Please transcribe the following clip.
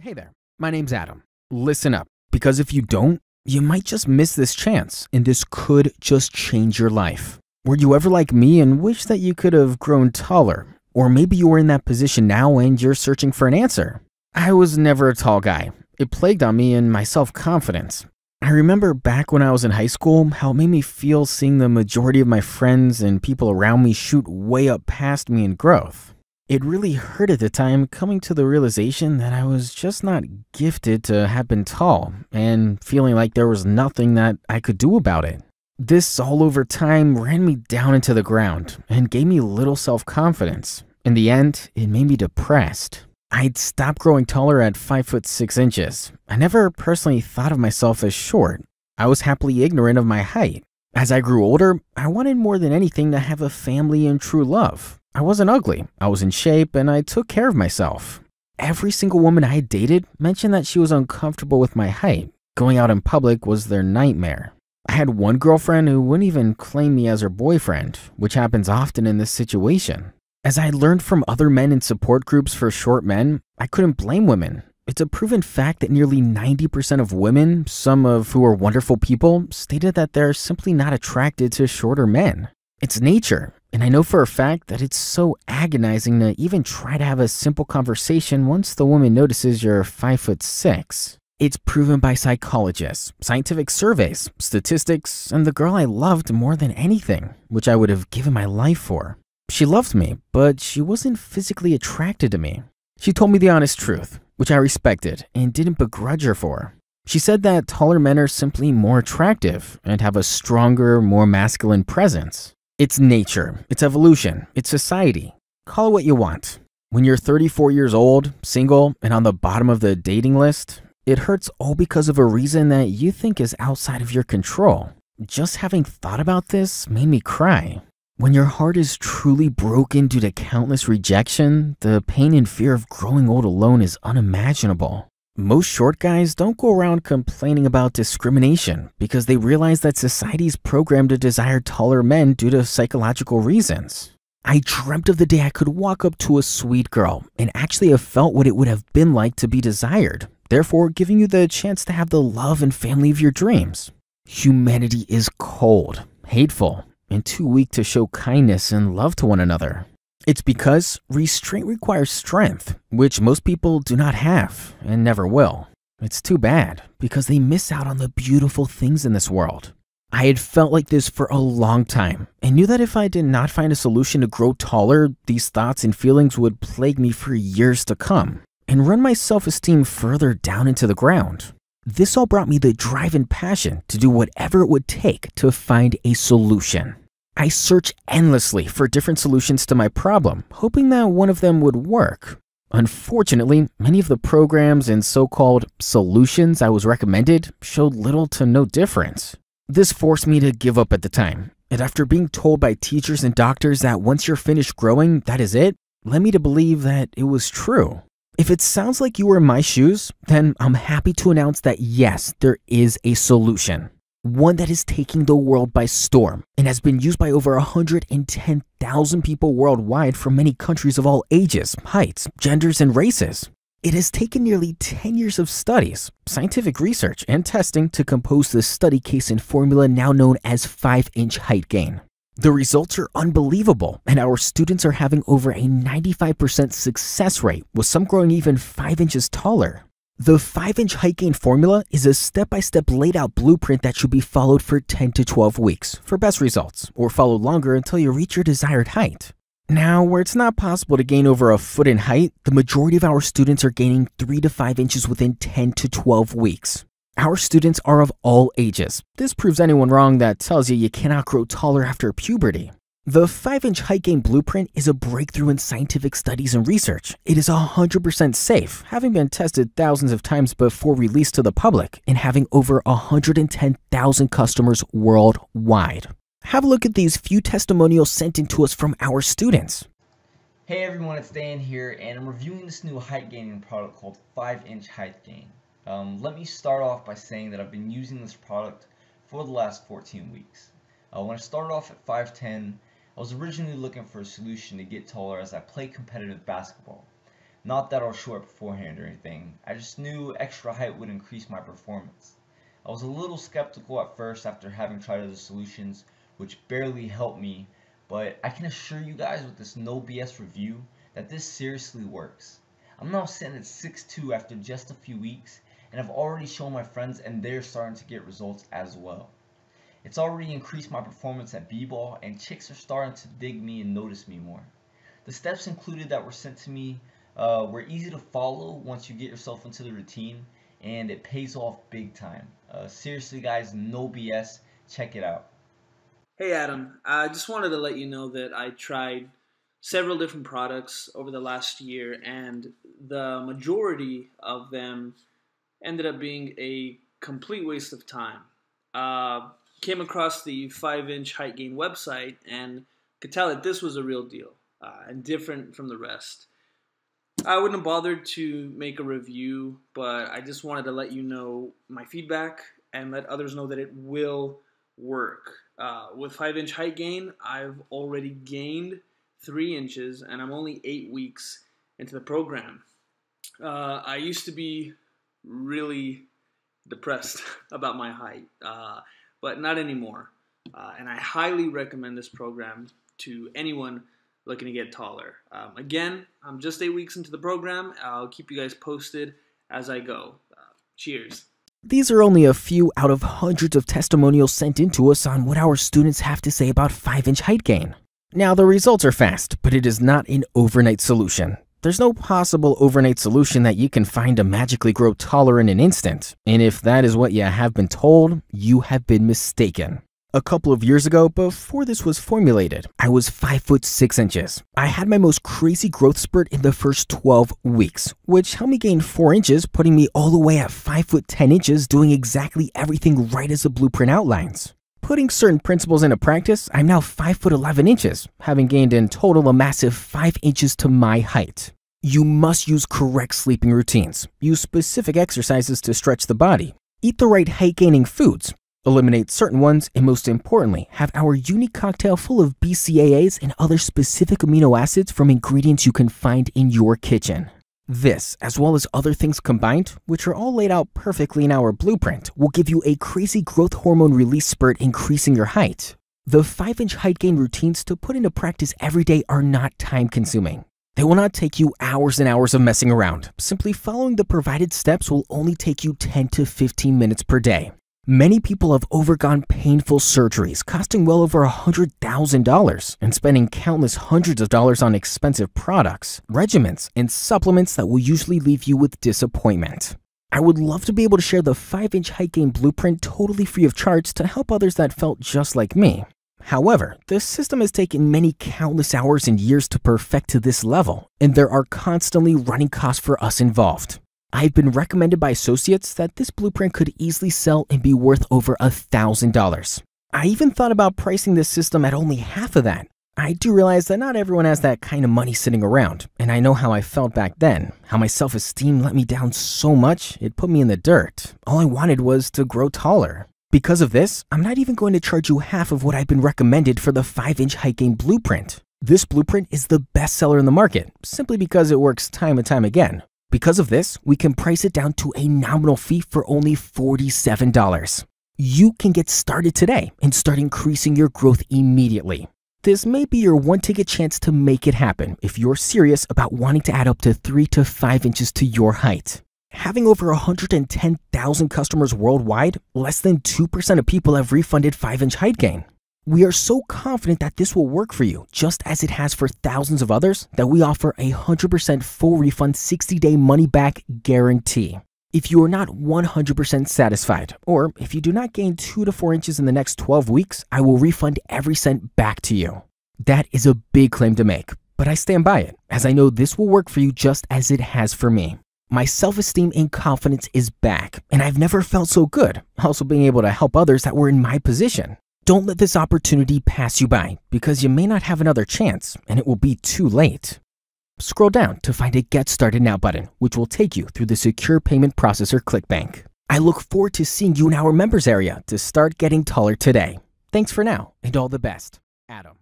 Hey there, my name's Adam. Listen up, because if you don't, you might just miss this chance, and this could just change your life. Were you ever like me and wish that you could have grown taller? Or maybe you are in that position now and you're searching for an answer. I was never a tall guy. It plagued on me and my self-confidence. I remember back when I was in high school how it made me feel seeing the majority of my friends and people around me shoot way up past me in growth. It really hurt at the time, coming to the realization that I was just not gifted to have been tall and feeling like there was nothing that I could do about it. This all over time ran me down into the ground and gave me little self-confidence. In the end, it made me depressed. I'd stopped growing taller at 5'6". I never personally thought of myself as short. I was happily ignorant of my height. As I grew older, I wanted more than anything to have a family and true love. I wasn't ugly, I was in shape, and I took care of myself. Every single woman I dated mentioned that she was uncomfortable with my height. Going out in public was their nightmare. I had one girlfriend who wouldn't even claim me as her boyfriend, which happens often in this situation. As I learned from other men in support groups for short men, I couldn't blame women. It's a proven fact that nearly 90% of women, some of who are wonderful people, stated that they're simply not attracted to shorter men. It's nature, and I know for a fact that it's so agonizing to even try to have a simple conversation once the woman notices you're 5'6". It's proven by psychologists, scientific surveys, statistics, and the girl I loved more than anything, which I would have given my life for. She loved me, but she wasn't physically attracted to me. She told me the honest truth, which I respected and didn't begrudge her for. She said that taller men are simply more attractive and have a stronger, more masculine presence. It's nature, it's evolution, it's society. Call it what you want. When you're 34 years old, single, and on the bottom of the dating list, it hurts all because of a reason that you think is outside of your control. Just having thought about this made me cry. When your heart is truly broken due to countless rejection, the pain and fear of growing old alone is unimaginable. Most short guys don't go around complaining about discrimination because they realize that society's programmed to desire taller men due to psychological reasons. I dreamt of the day I could walk up to a sweet girl and actually have felt what it would have been like to be desired, therefore giving you the chance to have the love and family of your dreams. Humanity is cold, hateful, and too weak to show kindness and love to one another. It's because restraint requires strength, which most people do not have and never will. It's too bad because they miss out on the beautiful things in this world. I had felt like this for a long time and knew that if I did not find a solution to grow taller, these thoughts and feelings would plague me for years to come and run my self-esteem further down into the ground. This all brought me the drive and passion to do whatever it would take to find a solution. I searched endlessly for different solutions to my problem, hoping that one of them would work. Unfortunately, many of the programs and so-called solutions I was recommended showed little to no difference. This forced me to give up at the time, and after being told by teachers and doctors that once you're finished growing, that is it, led me to believe that it was true. If it sounds like you were in my shoes, then I'm happy to announce that yes, there is a solution. One that is taking the world by storm and has been used by over 110,000 people worldwide from many countries of all ages, heights, genders, and races. It has taken nearly 10 years of studies, scientific research, and testing to compose the study case and formula now known as 5-inch height gain. The results are unbelievable, and our students are having over a 95% success rate, with some growing even 5 inches taller. The 5-inch height gain formula is a step-by-step laid-out blueprint that should be followed for 10 to 12 weeks for best results, or followed longer until you reach your desired height. Now, where it's not possible to gain over a foot in height, the majority of our students are gaining 3 to 5 inches within 10 to 12 weeks. Our students are of all ages. This proves anyone wrong that tells you cannot grow taller after puberty. The 5-inch height gain blueprint is a breakthrough in scientific studies and research. It is 100% safe, having been tested thousands of times before released to the public and having over 110,000 customers worldwide. Have a look at these few testimonials sent in to us from our students. Hey everyone, it's Dan here, and I'm reviewing this new height gaining product called 5-inch height gain. Let me start off by saying that I've been using this product for the last 14 weeks. When I started off at 5'10", I was originally looking for a solution to get taller as I play competitive basketball. Not that I was short beforehand or anything, I just knew extra height would increase my performance. I was a little skeptical at first after having tried other solutions, which barely helped me, but I can assure you guys with this no BS review that this seriously works. I'm now sitting at 6'2" after just a few weeks, and I've already shown my friends and they're starting to get results as well. It's already increased my performance at b-ball, and chicks are starting to dig me and notice me more. The steps included that were sent to me were easy to follow once you get yourself into the routine, and it pays off big time. Seriously guys, no BS, check it out. Hey Adam, I just wanted to let you know that I tried several different products over the last year, and the majority of them ended up being a complete waste of time. Came across the 5-inch height gain website and could tell that this was a real deal and different from the rest. I wouldn't have bothered to make a review, but I just wanted to let you know my feedback and let others know that it will work. With 5-inch height gain, I've already gained 3 inches, and I'm only 8 weeks into the program. I used to be really depressed about my height, but not anymore. And I highly recommend this program to anyone looking to get taller. Again, I'm just 8 weeks into the program. I'll keep you guys posted as I go. Cheers. These are only a few out of hundreds of testimonials sent in to us on what our students have to say about 5-inch height gain. Now, the results are fast, but it is not an overnight solution. There's no possible overnight solution that you can find to magically grow taller in an instant. And if that is what you have been told, you have been mistaken. A couple of years ago, before this was formulated, I was 5 foot 6 inches. I had my most crazy growth spurt in the first 12 weeks, which helped me gain 4 inches, putting me all the way at 5 foot 10 inches, doing exactly everything right as the blueprint outlines. Putting certain principles into practice, I'm now 5 foot 11 inches, having gained in total a massive 5 inches to my height. You must use correct sleeping routines, use specific exercises to stretch the body, eat the right height-gaining foods, eliminate certain ones, and most importantly, have our unique cocktail full of BCAAs and other specific amino acids from ingredients you can find in your kitchen. This, as well as other things combined, which are all laid out perfectly in our blueprint, will give you a crazy growth hormone release spurt, increasing your height. The 5-inch height gain routines to put into practice every day are not time-consuming. They will not take you hours and hours of messing around. Simply following the provided steps will only take you 10 to 15 minutes per day. Many people have overgone painful surgeries costing well over $100,000 and spending countless hundreds of dollars on expensive products, regimens, and supplements that will usually leave you with disappointment. I would love to be able to share the 5-inch height gain blueprint totally free of charge to help others that felt just like me. However, this system has taken many countless hours and years to perfect to this level, and there are constantly running costs for us involved. I've been recommended by associates that this blueprint could easily sell and be worth over $1,000. I even thought about pricing this system at only half of that. I do realize that not everyone has that kind of money sitting around, and I know how I felt back then, how my self-esteem let me down so much it put me in the dirt. All I wanted was to grow taller. Because of this, I'm not even going to charge you half of what I've been recommended for the 5-inch height gain blueprint. This blueprint is the best seller in the market, simply because it works time and time again. Because of this, we can price it down to a nominal fee for only $47. You can get started today and start increasing your growth immediately. This may be your one-ticket chance to make it happen if you're serious about wanting to add up to 3 to 5 inches to your height. Having over 110,000 customers worldwide, less than 2% of people have refunded 5-inch height gain. We are so confident that this will work for you, just as it has for thousands of others, that we offer a 100% full refund 60-day money-back guarantee. If you are not 100% satisfied, or if you do not gain 2 to 4 inches in the next 12 weeks, I will refund every cent back to you. That is a big claim to make, but I stand by it, as I know this will work for you just as it has for me. My self-esteem and confidence is back, and I've never felt so good, also being able to help others that were in my position. Don't let this opportunity pass you by, because you may not have another chance, and it will be too late. Scroll down to find a Get Started Now button, which will take you through the secure payment processor ClickBank. I look forward to seeing you in our members area to start getting taller today. Thanks for now, and all the best. Adam.